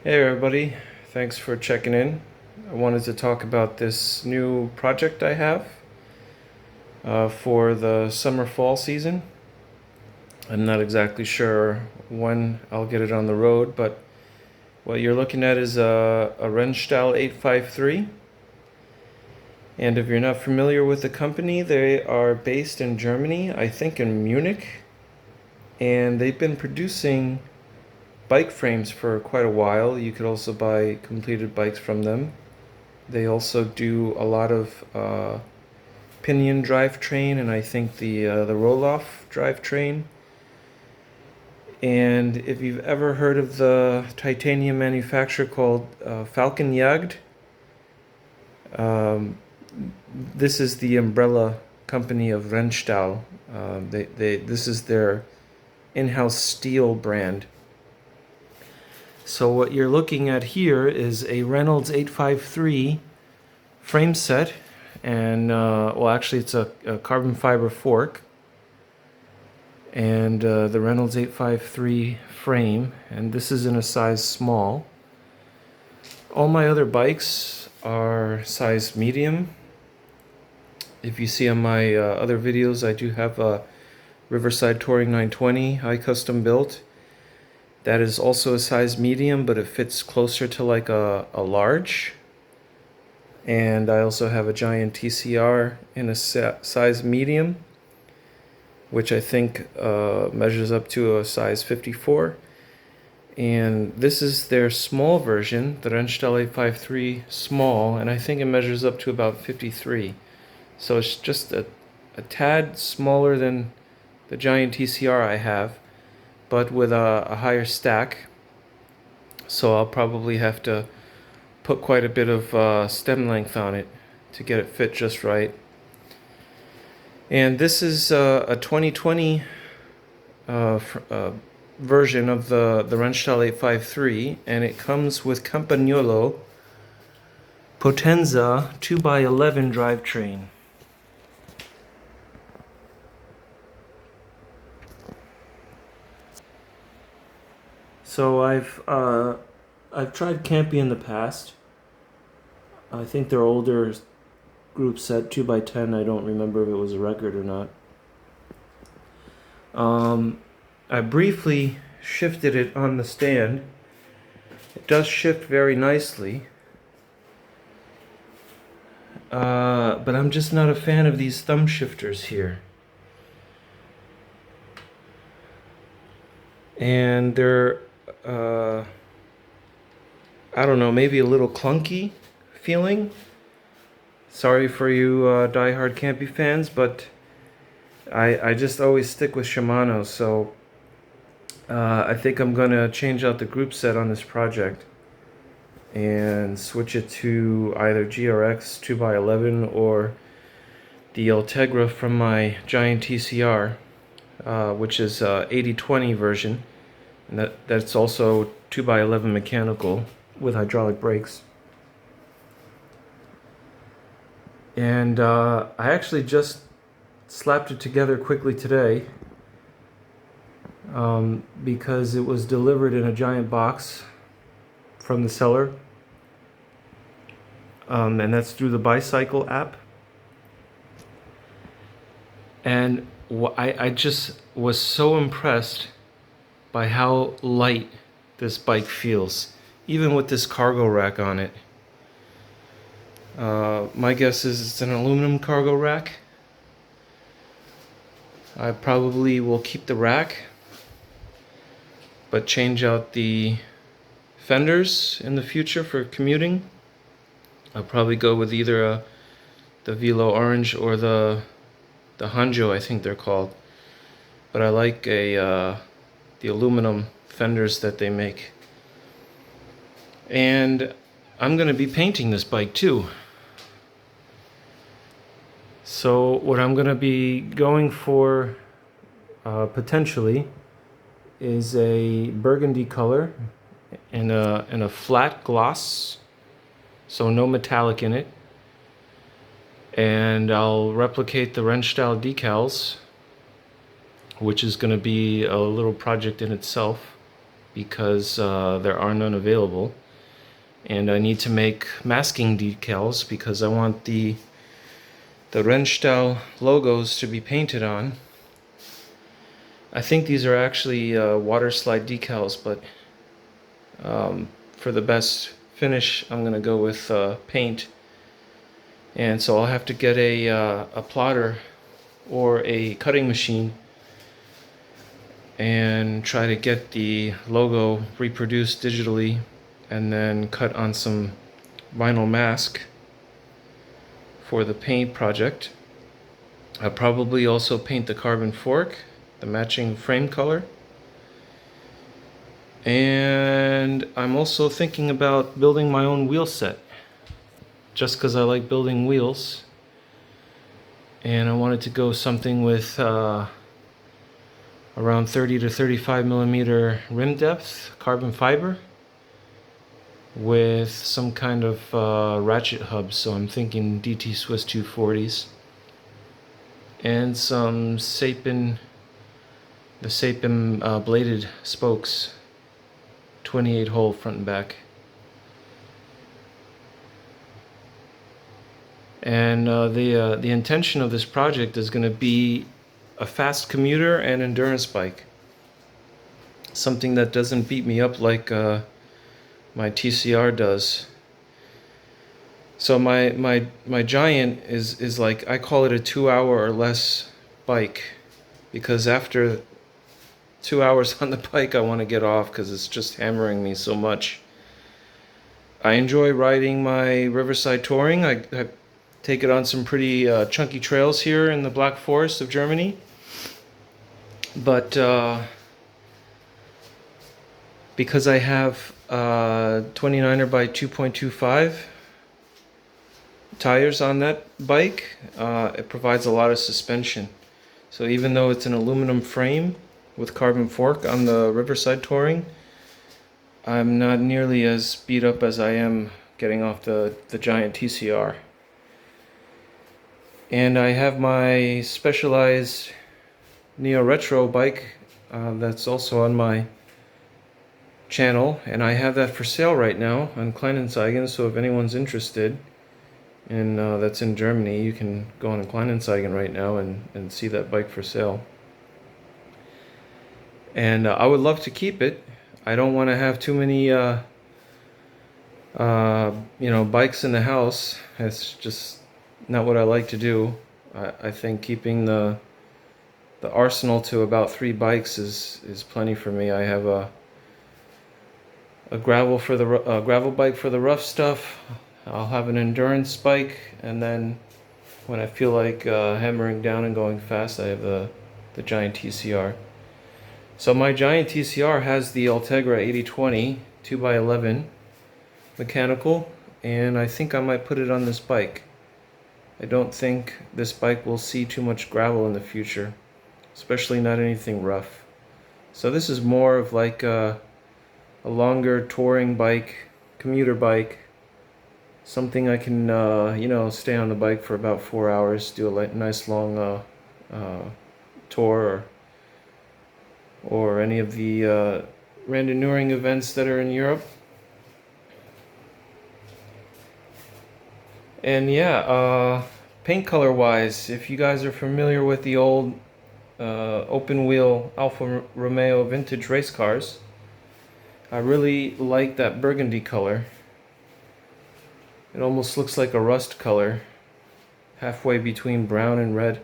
Hey everybody, thanks for checking in. I wanted to talk about this new project I have for the summer-fall season. I'm not exactly sure when I'll get it on the road, but what you're looking at is a Rennstahl 853. And if you're not familiar with the company, they are based in Germany, I think in Munich, and they've been producing bike frames for quite a while. You could also buy completed bikes from them. They also do a lot of pinion drivetrain, and I think the roll-off drivetrain. And if you've ever heard of the titanium manufacturer called Falcon Jagd, this is the umbrella company of Rennstahl. This is their in-house steel brand. So what you're looking at here is a Reynolds 853 frame set, and well, actually it's a carbon fiber fork, and the Reynolds 853 frame, and this is in a size small. All my other bikes are size medium. If you see on my other videos, I do have a Riverside Touring 920 I custom built. That is also a size medium, but it fits closer to like a large. And I also have a giant TCR in a size medium, which I think measures up to a size 54. And this is their small version, the Rennstahl 853 small, and I think it measures up to about 53. So it's just a tad smaller than the giant TCR I have, but with a higher stack. So I'll probably have to put quite a bit of stem length on it to get it fit just right. And this is a 2020 version of the Rennstahl 853, and it comes with Campagnolo Potenza 2x11 drivetrain. So I've tried Campy in the past. I think their older group set 2x10. I don't remember if it was a record or not. I briefly shifted it on the stand. It does shift very nicely. But I'm just not a fan of these thumb shifters here. And they're I don't know, maybe a little clunky feeling. Sorry for you diehard Campy fans, but I just always stick with Shimano, so I think I'm gonna change out the group set on this project and switch it to either GRX 2x11 or the Ultegra from my giant TCR, which is 80/20 version, and that's also 2x11 mechanical with hydraulic brakes. And I actually just slapped it together quickly today because it was delivered in a giant box from the seller, and that's through the Bicycle app. And I just was so impressed by how light this bike feels, even with this cargo rack on it. My guess is it's an aluminum cargo rack. I probably will keep the rack, but change out the fenders in the future for commuting. I'll probably go with either the Velo Orange or the Hanjo, I think they're called. But I like the aluminum fenders that they make. And I'm going to be painting this bike too. So what I'm going to be going for potentially is a burgundy color and a flat gloss, so no metallic in it. And I'll replicate the Rennstahl decals, which is going to be a little project in itself. because there are none available. And I need to make masking decals because I want the Rennstahl logos to be painted on. I think these are actually water slide decals, but for the best finish, I'm going to go with paint. And so I'll have to get a plotter or a cutting machine and try to get the logo reproduced digitally and then cut on some vinyl mask for the paint project. I'll probably also paint the carbon fork, the matching frame color. And I'm also thinking about building my own wheel set, just because I like building wheels. And I wanted to go something with around 30 to 35 millimeter rim depth, carbon fiber, with some kind of ratchet hub. So I'm thinking DT Swiss 240s and some Sapin, the Sapin bladed spokes, 28 hole front and back. And the intention of this project is going to be a fast commuter and endurance bike. Something that doesn't beat me up like my TCR does. So my Giant is like, I call it a 2 hour or less bike, because after 2 hours on the bike I want to get off because it's just hammering me so much. I enjoy riding my Riverside touring. I take it on some pretty chunky trails here in the Black Forest of Germany. But because I have 29er by 2.25 tires on that bike, it provides a lot of suspension. So even though it's an aluminum frame with carbon fork on the Riverside touring, I'm not nearly as beat up as I am getting off the Giant TCR. And I have my Specialized Neo Retro bike that's also on my channel, and I have that for sale right now on Kleinanzeigen. So if anyone's interested, and that's in Germany, you can go on Kleinanzeigen right now and see that bike for sale. And I would love to keep it. I don't want to have too many bikes in the house. It's just not what I like to do. I think keeping the arsenal to about 3 bikes is plenty for me. I have a gravel bike for the rough stuff. I'll have an endurance bike, and then when I feel like hammering down and going fast, I have the Giant TCR. So my Giant TCR has the Ultegra 8020 2x11 mechanical, and I think I might put it on this bike. I don't think this bike will see too much gravel in the future, especially not anything rough. So this is more of like a longer touring bike, commuter bike, something I can stay on the bike for about 4 hours, do a nice long tour, or any of the randonneuring events that are in Europe. And yeah, paint color wise, if you guys are familiar with the old open wheel Alfa Romeo vintage race cars, I really like that burgundy color. It almost looks like a rust color, halfway between brown and red.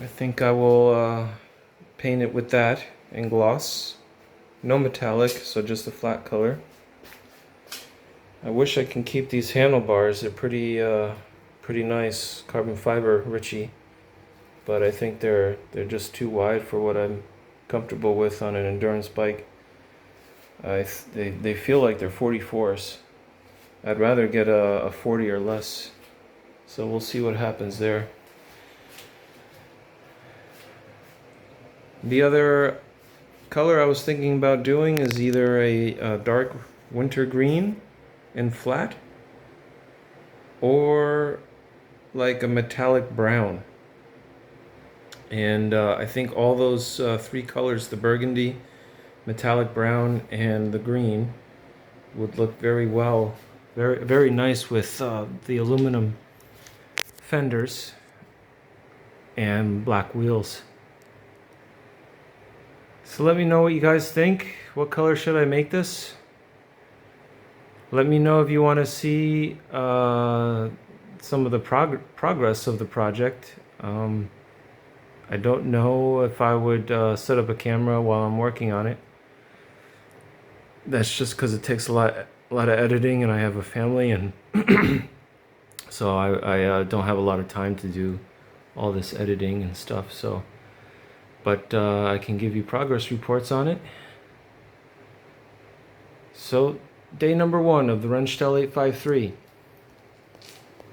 I think I will paint it with that in gloss. No metallic, so just a flat color. I wish I can keep these handlebars. They're pretty nice, carbon fiber richy, but I think they're just too wide for what I'm comfortable with on an endurance bike. They feel like they're 44s. I'd rather get a 40 or less. So we'll see what happens there. The other color I was thinking about doing is either a dark winter green in flat, or like a metallic brown. And I think all those 3 colors, the burgundy, metallic brown and the green would look very well, very nice with the aluminum fenders and black wheels. So let me know what you guys think. What color should I make this? Let me know if you want to see some of the progress of the project. I don't know if I would set up a camera while I'm working on it. That's just because it takes a lot of editing, and I have a family, and so I don't have a lot of time to do all this editing and stuff. So, but I can give you progress reports on it. So, day number 1 of the Rennstahl 853.